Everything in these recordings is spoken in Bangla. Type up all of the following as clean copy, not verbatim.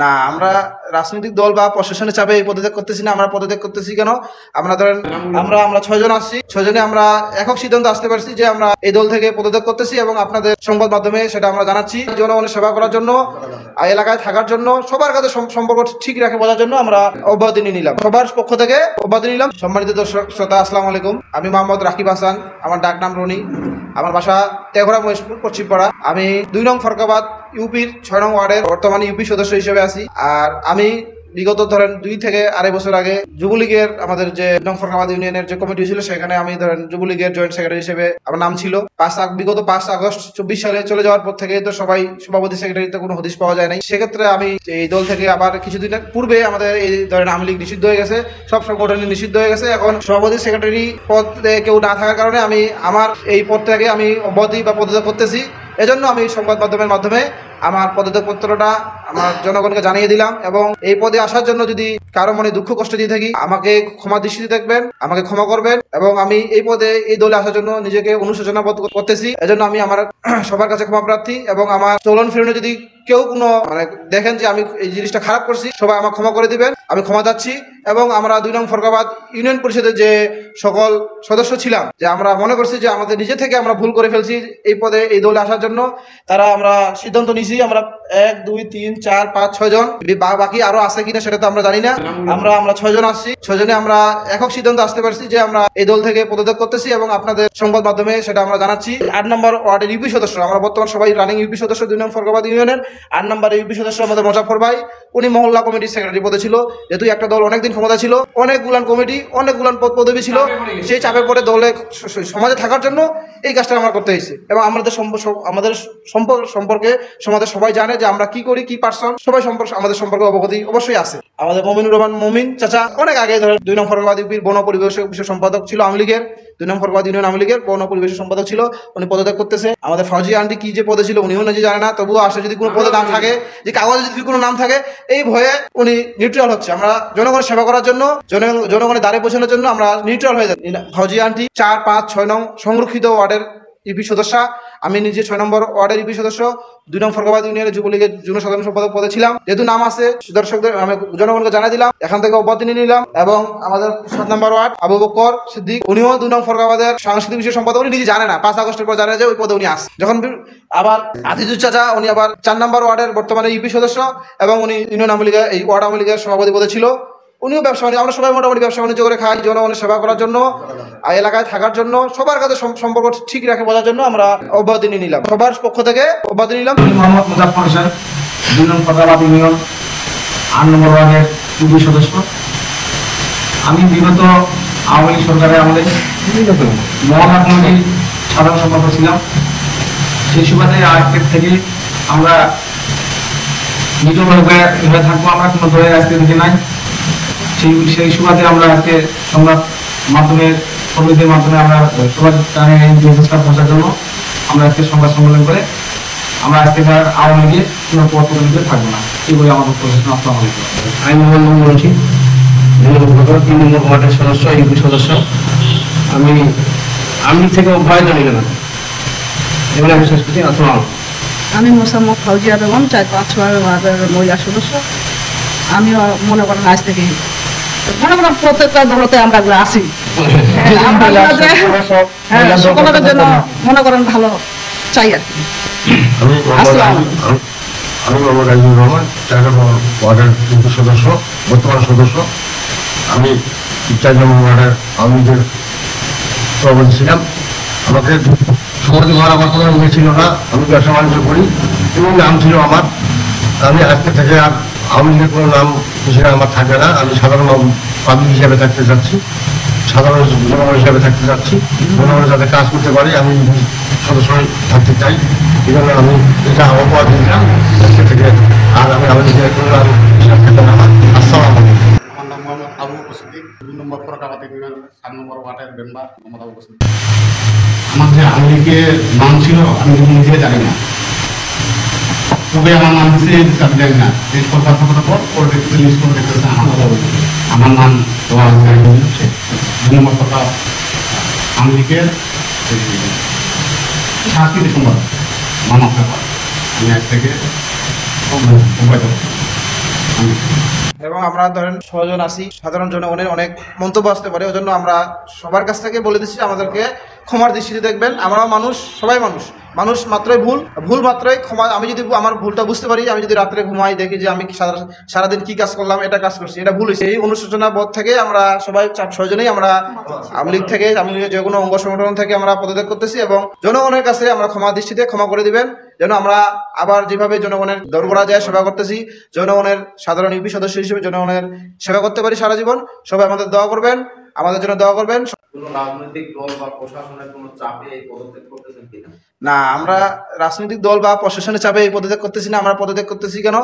না, আমরা রাজনৈতিক দল বা প্রশাসনের চাপে এই পদত্যাগ করতেছি না। আমরা পদত্যাগ করতেছি কেন? আমরা ধরেন আমরা 6 জন আসছি, 6 জনে আমরা একক সিদ্ধান্ত আসতে পারছি যে আমরা এই দল থেকে পদত্যাগ করতেছি এবং আপনাদের সংবাদ মাধ্যমে সেটা আমরা জানাচ্ছি। জনগণের সেবা করার জন্য, এলাকায় থাকার জন্য, সবার কাছে সম্পর্ক ঠিক রাখে বোঝার জন্য আমরা অব্যাহতি নিয়ে নিলাম। সবার পক্ষ থেকে অব্যাহতি নিলাম। সম্মানিত দর্শক শ্রোতা, আসসালামু আলাইকুম। আমি মোহাম্মদ রাকিব হাসান, আমার ডাক নাম রনি। আমার বাসা তেঘরা মহেশপুর পশ্চিমপাড়া। আমি 2 নং ফরকাবাদ ইউপির 6 নং ওয়ার্ডের বর্তমানে ইউপি সদস্য হিসেবে আছি। আর আমি বিগত ধরেন 2 থেকে 2.5 বছর আগে যুবলীগের আমাদের যে নং ফরকাবাদ ইউনিয়নের যে কমিটি ছিল, সেখানে আমি ধরেন যুবলীগের জয়েন্ট সেক্রেটারি হিসেবে আমার নাম ছিল। বিগত 5 আগস্ট 24 সালে চলে যাওয়ার পর থেকে তো সবাই সভাপতি সেক্রেটারিতে কোনো হদিশ পাওয়া যায় নাই। সেক্ষেত্রে আমি এই দল থেকে আবার কিছুদিনের পূর্বে আমাদের এই ধরেন আওয়ামী লীগ নিষিদ্ধ হয়ে গেছে, সব সংগঠনই নিষিদ্ধ হয়ে গেছে। এখন সভাপতি সেক্রেটারি পদে কেউ না থাকার কারণে আমি আমার এই পদ থেকে আমি অব্যাহতি বা পদত্যাগ করতেছি। এজন্য আমি সংবাদ মাধ্যমের মাধ্যমে আমার পদত্যাগপত্রটা আমার জনগণকে জানিয়ে দিলাম। এবং এই পদে আসার জন্য যদি কারো মনে দুঃখ কষ্ট দিয়ে থাকি, আমাকে ক্ষমা দৃষ্টিতে দেখবেন, আমাকে ক্ষমা করবেন। এবং আমি এই পদে এই দলে আসার জন্য নিজেকে অনুশোচনা বোধ করতেছি। এজন্য আমি আমার সবার কাছে ক্ষমা প্রার্থী। এবং আমার চলন ফিরনে যদি কেউ কোনো দেখেন যে আমি এই জিনিসটা খারাপ করছি, সবাই আমাকে ক্ষমা করে দিবেন, আমি ক্ষমা চাচ্ছি। এবং আমরা 2 নং ফরকাবাদ ইউনিয়ন পরিষদের যে সকল সদস্য ছিলাম, যে আমরা মনে করছি যে আমাদের নিজে থেকে আমরা ভুল করে ফেলছি এই পদে এই দলে আসার জন্য, তারা আমরা সিদ্ধান্ত নিয়েছি। আমরা 1 2 3 4 5 6 জন, বাকি আরো আছে কিনা সেটা তো আমরা জানি না। আমরা 6 জন আসছি, 6 জনে আমরা একক সিদ্ধান্ত আসতে পারছি যে আমরা এই দল থেকে পদত্যাগ করতেছি এবং আপনাদের সংবাদ মাধ্যমে সেটা আমরা জানাচ্ছি। 8 নম্বর ওয়ার্ডের ইউপি সদস্য, আমরা বর্তমান সবাই রানিং ইউপি সদস্য 2 নং ফরকাবাদ ইউনিয়নের। 8 নম্বর ইউপি সদস্য আমাদের মোজাফর ভাই, উনি মহল্লা কমিটির সেক্রেটারি পদে ছিল। যেহেতু একটা দল অনেকদিন ক্ষমতা ছিল, অনেকগুলান কমিটি, অনেকগুলান পদবি ছিল, সেই চাপের পরে দলে সমাজে থাকার জন্য এই কাজটা আমরা করতে হয়েছে। এবং আমাদের সম্পর্কে সমাজের সবাই জানে যে আমরা কি করি, কি পার্সন, সবাই আমাদের সম্পর্কে অবগতি অবশ্যই আছে। আমাদের মমিনুর রহমান মমিন চাচা অনেক আগে ধরে 2 নং ফরকাবাদ ইউপির বন পরিবেশ বিষয় সম্পাদক ছিল আওয়ামী লীগের, 2 নং ফরকাবাদ ইউনিয়ন আওয়ামী লীগের বন পরিবেশ সম্পাদক ছিল, উনি পদত্যাগ করতেছে। আমাদের ফাউজিয়া আন্টি কি যে পদে ছিল উনিও নিজে জানে না, তবুও আসে যদি কোনো পদে নাম থাকে, যে কাগজে যদি কোনো নাম থাকে, এই ভয়ে উনি নিউট্রাল হচ্ছে। আমরা জনগণের সেবা করার জন্য, জনগণের দ্বারে পৌঁছানোর জন্য আমরা নিউট্রাল হয়ে যাই। ফাউজিয়া আন্টি 4 5 6 নং সংরক্ষিত ওয়ার্ডের ইউপি সদস্য, আমি নিজে 6 নম্বর ওয়ার্ডের ইউপি সদস্য, 2 নং ফরকাবাদ ইউনিয়নের যুবলীগের যুগ্ম সাধারণ সম্পাদক পদে ছিলাম। যেহেতু নাম আছে, দর্শকদের আমি জনগণকে জানাই দিলাম, এখান থেকে অব্যাহতি নিয়ে নিলাম। এবং আমাদের 7 নম্বর ওয়ার্ড আবু বকর সিদ্দিক, উনিও 2 নং ফরকাবাদের সাংস্কৃতিক বিষয় সম্পাদক। উনি নিজে জানে না, 5 আগস্টের পর জানে যে ওই পদে উনি আসে। যখন আবার আজিজুল চাচা, উনি আবার 4 নম্বর ওয়ার্ডের বর্তমানে ইউপি সদস্য এবং উনি ইউনিয়ন আওয়ামী লীগের এই ওয়ার্ড আওয়ামী লীগের সভাপতি পদে ছিল। উনিও ব্যবসা বাণিজ্য, আমরা সবাই মোটামুটি ব্যবসা বাণিজ্য করে খাই। জনগণের সেবা করার জন্য, এলাকায় থাকার জন্য, সবার কাছে সম্পর্ক ঠিক রাখে বোঝার জন্য আমরা অব্যাহতি নিয়ে নিলাম। সবার পক্ষ থেকে অব্যাহতি নিলাম। মোহাম্মদ মুজাফফর হোসেন, 2 নং ফরকাবাদ ইউনিয়ন 8 নম্বর ওয়ার্ডের ইউপি সদস্য। আমি বিগত আওয়ামী লীগ সরকারের আমলে মহল্লা কমিটির সাধারণ সম্পাদক ছিলাম। সেই সুবাদে আজকের থেকে আমরা নির্ভর হয়ে থাকবো, আমরা কোনো দলের আজকে থেকে নাই। সেই সুবাদে আমরা আজকে সংবাদ মাধ্যমের কর্মীদের মাধ্যমে আমরা সবার মেসেজটা পৌঁছার জন্য আমরা আজকে সংবাদ সম্মেলন করে আমরা আজকে আওয়ামী লীগের কোনো পদে থাকবো না, এই বলে আমাদের প্রশাসন। আসসালামু আলাইকুম। আমি মোহাম্মদ বলছি, 2 নম্বর ওয়ার্ডের সদস্য, ইউপি সদস্য। আমি থেকে ভয় জানি না, এবারে আমি শেষ করছি। আসসালাম। আমি মোসাম্মদ ফাউজিয়া বেগম, 4 5 ওয়ার্ডের মহিলা সদস্য। আমিও মনে করেন আজ থেকে প্রত্যেকটা দলতে আমরা আসি, সকলের জন্য মনে করেন ভালো চাই আর কি। আমি মোহাম্মদ আজিজুর রহমান, 4 নম্বর ওয়ার্ডের ইউপি সদস্য, বর্তমান সদস্য। আমি 4 নম্বর ওয়ার্ডের আওয়ামী লীগের সভাপতি ছিলাম। আমাকে সভাপতি হওয়ার আমার কোনো ইয়ে ছিল না, আমি ব্যবসা বাণিজ্য করি এবং নাম ছিল আমার। আমি আজকে থেকে আর আওয়ামী লীগের কোনো নাম হিসেবে আমার থাকবে না। আমি সাধারণ পাবলিক হিসাবে থাকতে চাচ্ছি, সাধারণ জনগণ হিসাবে থাকতে চাচ্ছি। জনগণের যাতে কাজ করতে পারি, আমি সদস্য থাকতে চাই। এই জন্য আমি এটা অপবাদ দিলাম আজকে থেকে। আর আমি আওয়ামী লীগের কোনো নাম হিসাবে থাকবে না। আসসালাম আলাইকুম। আমার নাম মোহাম্মদ আবু সিদ্দিক, 2 নম্বর ফরকাবাদ ইউনিয়ন 7 নম্বর ওয়ার্ডের মেম্বার মোহাম্মদ আবু সিদ্দিক। আমার যে আওয়ামী লীগের নাম ছিল আমি নিজে জানি না, তবে আমার নাম দিচ্ছে আমি জানি না। এই সরকার থাকার পর ওর দেখতে লিস্ট করে দেখতেছে আমার নাম দেওয়া হচ্ছে 2 নম্বর ফরকা আওয়ামী লীগের সাংস্কৃতিক সম্পাদক মানব ব্যাপার। আমি আজ থেকে এবং আমরা ধরেন 6 জন আছি, সাধারণ জনগণের অনেক মন্তব্য আসতে পারে, ওই জন্য আমরা সবার কাছ থেকে বলে দিচ্ছি আমাদেরকে ক্ষমার দৃষ্টিতে দেখবেন। আমরা মানুষ, সবাই মানুষ মাত্রই ভুল মাত্রই ক্ষমা। আমি যদি আমার ভুলটা বুঝতে পারি, আমি যদি রাত্রে ঘুমাই দেখি যে আমি সারাদিন কি কাজ করলাম, এটা কাজ করছি, এটা ভুল হয়েছে, এই অনুশোচনা বোধ থেকে আমরা সবাই 6 জনেই আমরা আওয়ামী লীগের যে কোনো অঙ্গ সংগঠন থেকে আমরা পদত্যাগ করতেছি এবং জনগণের কাছে আমরা ক্ষমা দৃষ্টিতে ক্ষমা করে দিবেন, যেন আমরা আবার যেভাবে জনগণের দরবারে যায় সেবা করতেছি, জনগণের সাধারণ ইউপি সদস্য হিসেবে জনগণের সেবা করতে পারি সারা জীবন। সবাই আমাদের দোয়া করবেন, আমাদের জন্য দোয়া করবেন। কোনো রাজনৈতিক দল বা প্রশাসনের কোনো চাপে এই পদত্যাগ করতেছেন কিনা? না, আমরা রাজনৈতিক দল বা প্রশাসনের চাপে এই পদত্যাগ করতেছি না। আমরা পদত্যাগ করতেছি কেন,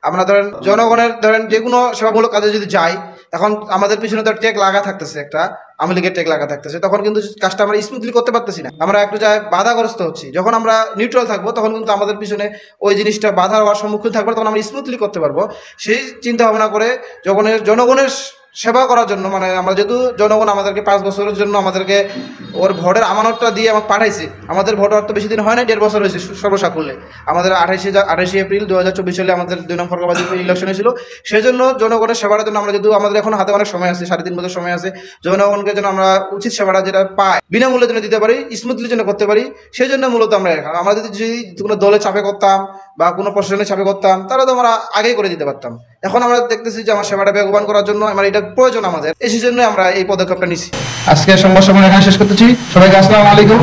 আমরা ধরেন জনগণের যে কোনো সেবামূলক কাজে যদি যাই, এখন আমাদের পিছনে তো ট্যাগ লাগা থাকতেছে, একটা আওয়ামী লীগের ট্যাগ লাগা থাকতেছে, তখন কিন্তু কাজটা আমরা স্মুথলি করতে পারতেছি না, আমরা একটু যায় বাধাগ্রস্ত হচ্ছি। যখন আমরা নিউট্রাল থাকবো তখন কিন্তু আমাদের পিছনে ওই জিনিসটা বাধা হওয়ার সম্মুখীন থাকবে, তখন আমরা স্মুথলি করতে পারবো। সেই চিন্তা ভাবনা করে জনগণের সেবা করার জন্য, মানে আমরা যেহেতু জনগণ আমাদেরকে 5 বছরের জন্য আমাদেরকে ওর ভোটের আমানতটা দিয়ে আমাকে পাঠাইছে, আমাদের ভোট তো বেশি দিন হয় না, 1.5 বছর হয়েছে সর্বসাকুল্যে। আমাদের 28 এপ্রিল 2024 সালে আমাদের 2 নং ফরকাবাদী ইলেকশন হয়েছিল। সেই জন্য জনগণের সেবাটার জন্য আমরা, যেহেতু আমাদের এখন হাতে অনেক সময় আছে, 3.5 বছর সময় আছে, জনগণকে যেন আমরা উচিত সেবাটা যেটা পাই বিনামূল্যে যেন দিতে পারি, স্মুথলি যেন করতে পারি, সেই জন্য মূলত আমরা যদি কোনো দলের চাপে করতাম বা কোনো প্রশাসনের চাপে করতাম, তাহলে তো আমরা আগেই করে দিতে পারতাম। এখন আমরা দেখতেছি যে আমার সেবাটা বেগবান করার জন্য আমার এটা প্রয়োজন, আমাদের এই জন্য আমরা এই পদক্ষেপটা নিচ্ছি। আজকে সংবাদ সম্মেলন এখানে শেষ করতেছি। সবাইকে আসসালামু আলাইকুম।